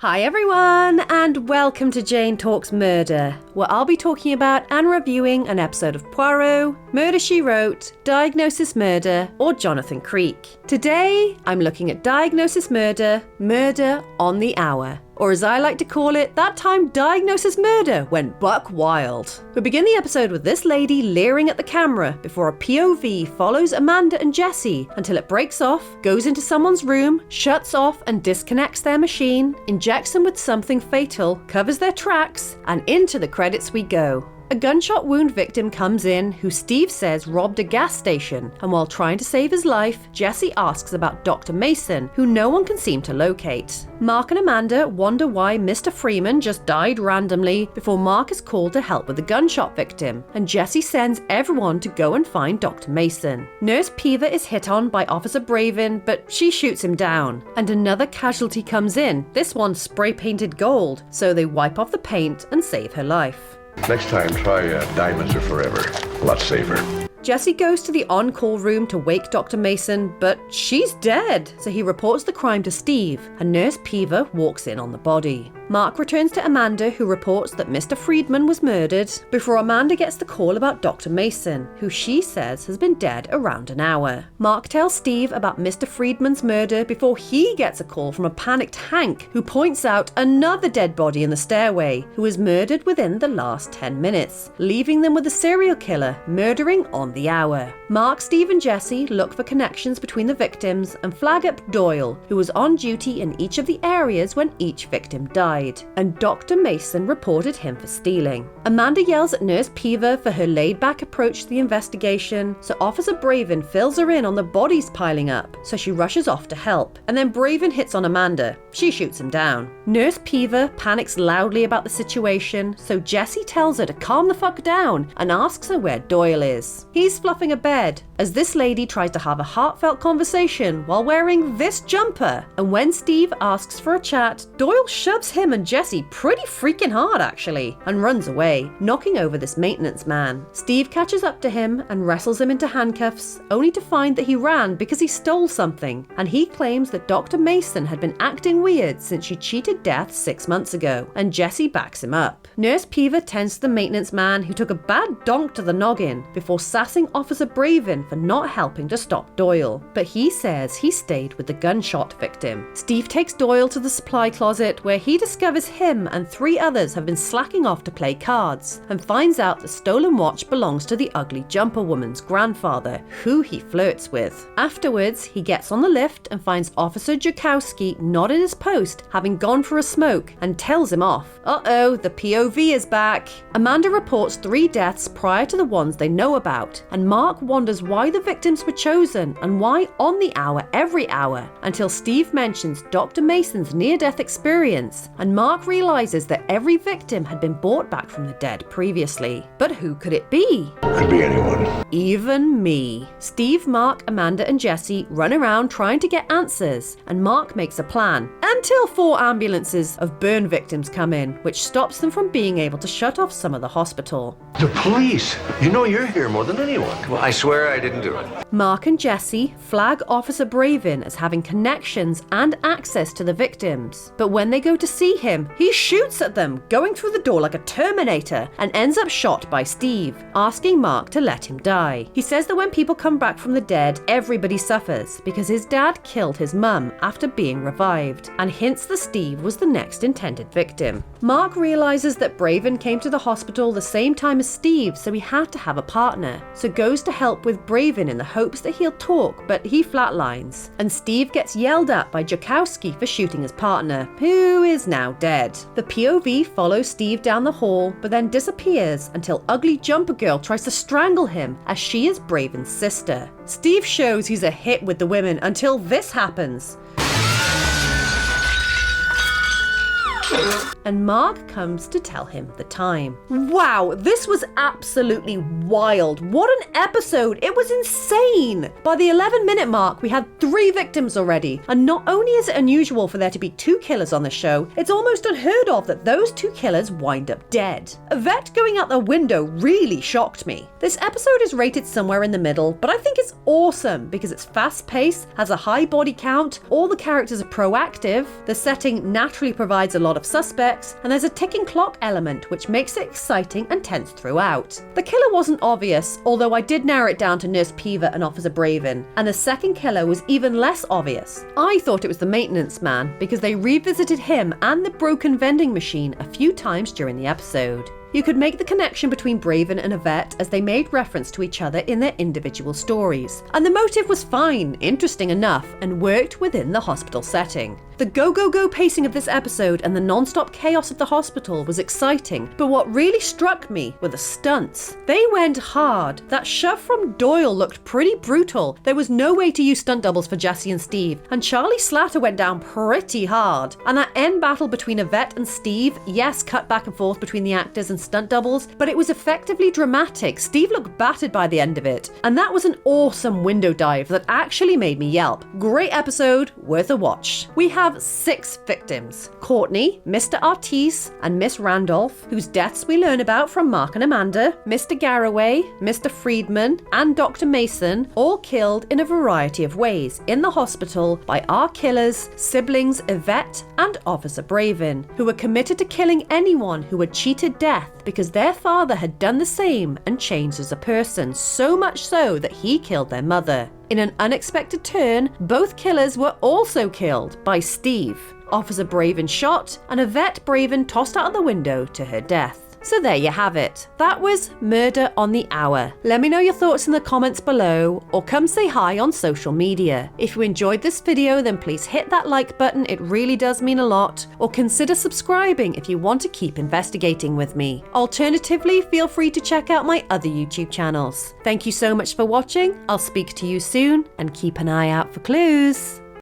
Hi everyone, and welcome to Jane Talks Murder, where I'll be talking about and reviewing an episode of Poirot, Murder, She Wrote, Diagnosis Murder, or Jonathan Creek. Today, I'm looking at Diagnosis Murder, Murder on the Hour. Or as I like to call it, that time Diagnosis Murder went buck wild. We begin the episode with this lady leering at the camera before a POV follows Amanda and Jesse until it breaks off, goes into someone's room, shuts off and disconnects their machine, injects them with something fatal, covers their tracks, and into the credits we go. A gunshot wound victim comes in who Steve says robbed a gas station, and while trying to save his life, Jesse asks about Dr. Mason, who no one can seem to locate. Mark and Amanda wonder why Mr. Freeman just died randomly before Mark is called to help with the gunshot victim, and Jesse sends everyone to go and find Dr. Mason. Nurse Peever is hit on by Officer Bravin, but she shoots him down, and another casualty comes in, this one spray-painted gold, so they wipe off the paint and save her life. Next time, try diamonds are forever. A lot safer. Jesse goes to the on-call room to wake Dr. Mason, but she's dead, so he reports the crime to Steve, and Nurse Peever walks in on the body. Mark returns to Amanda, who reports that Mr. Friedman was murdered, before Amanda gets the call about Dr. Mason, who she says has been dead around an hour. Mark tells Steve about Mr. Friedman's murder before he gets a call from a panicked Hank, who points out another dead body in the stairway, who was murdered within the last 10 minutes, leaving them with a serial killer murdering on the hour. Mark, Steve and Jesse look for connections between the victims and flag up Doyle, who was on duty in each of the areas when each victim died, and Dr. Mason reported him for stealing. Amanda yells at Nurse Peever for her laid-back approach to the investigation, so Officer Bravin fills her in on the bodies piling up, so she rushes off to help, and then Bravin hits on Amanda. She shoots him down. Nurse Peever panics loudly about the situation, so Jesse tells her to calm the fuck down and asks her where Doyle is. He's fluffing a bed, as this lady tries to have a heartfelt conversation while wearing this jumper, and when Steve asks for a chat, Doyle shoves him and Jesse pretty freaking hard actually, and runs away, knocking over this maintenance man. Steve catches up to him and wrestles him into handcuffs, only to find that he ran because he stole something, and he claims that Dr. Mason had been acting weird since she cheated death 6 months ago, and Jesse backs him up. Nurse Peever tends to the maintenance man, who took a bad donk to the noggin before sassing Officer Bravin for not helping to stop Doyle, but he says he stayed with the gunshot victim. Steve takes Doyle to the supply closet, where he discovers him and 3 others have been slacking off to play cards, and finds out the stolen watch belongs to the ugly jumper woman's grandfather, who he flirts with. Afterwards, he gets on the lift and finds Officer Jakowski not at his post, having gone for a smoke, and tells him off. Uh-oh, the POV is back. Amanda reports 3 deaths prior to the ones they know about, and Mark wonders why the victims were chosen and why on the hour every hour, until Steve mentions Dr. Mason's near-death experience, and Mark realizes that every victim had been brought back from the dead previously. But who could it be? Could be anyone. Even me. Steve, Mark, Amanda and Jesse run around trying to get answers, and Mark makes a plan, until 4 ambulances of burn victims come in, which stops them from being able to shut off some of the hospital. The police! You know you're here more than anyone. Well, I swear I didn't do it. Mark and Jesse flag Officer Bravin as having connections and access to the victims, but when they go to see him, he shoots at them, going through the door like a Terminator, and ends up shot by Steve, asking Mark to let him die. He says that when people come back from the dead, everybody suffers, because his dad killed his mum after being revived, and hints that Steve was the next intended victim. Mark realizes that Bravin came to the hospital the same time as Steve, so he had to have a partner, so goes to help with Bravin in the hopes that he'll talk, but he flatlines, and Steve gets yelled at by Jakowski for shooting his partner, who is now dead. The POV follows Steve down the hall, but then disappears until ugly jumper girl tries to strangle him, as she is Bravin's sister. Steve shows he's a hit with the women until this happens. and Mark comes to tell him the time. Wow, this was absolutely wild. What an episode. It was insane. By the 11-minute mark, we had 3 victims already. And not only is it unusual for there to be 2 killers on the show, it's almost unheard of that those 2 killers wind up dead. Yvette going out the window really shocked me. This episode is rated somewhere in the middle, but I think it's awesome because it's fast-paced, has a high body count, all the characters are proactive, the setting naturally provides a lot of suspects, and there's a ticking clock element which makes it exciting and tense throughout. The killer wasn't obvious, although I did narrow it down to Nurse Peever and Officer Braven, and the second killer was even less obvious. I thought it was the maintenance man because they revisited him and the broken vending machine a few times during the episode. You could make the connection between Braven and Yvette as they made reference to each other in their individual stories. And the motive was fine, interesting enough, and worked within the hospital setting. The go-go-go pacing of this episode and the non-stop chaos of the hospital was exciting, but what really struck me were the stunts. They went hard. That shove from Doyle looked pretty brutal. There was no way to use stunt doubles for Jesse and Steve, and Charlie Slatter went down pretty hard. And that end battle between Yvette and Steve, yes, cut back and forth between the actors and stunt doubles, but it was effectively dramatic. Steve looked battered by the end of it, and that was an awesome window dive that actually made me yelp. Great episode, worth a watch. We have 6 victims: Courtney, Mr. Artis, and Miss Randolph, whose deaths we learn about from Mark and Amanda, Mr. Garraway, Mr. Friedman, and Dr. Mason, all killed in a variety of ways in the hospital by our killers, siblings Yvette and Officer Braven, who were committed to killing anyone who had cheated death because their father had done the same and changed as a person, so much so that he killed their mother. In an unexpected turn, both killers were also killed by Steve. Officer Braven shot, and Yvette Braven tossed out of the window to her death. So there you have it. That was Murder on the Hour. Let me know your thoughts in the comments below, or come say hi on social media. If you enjoyed this video, then please hit that like button, it really does mean a lot, or consider subscribing if you want to keep investigating with me. Alternatively, feel free to check out my other YouTube channels. Thank you so much for watching, I'll speak to you soon, and keep an eye out for clues.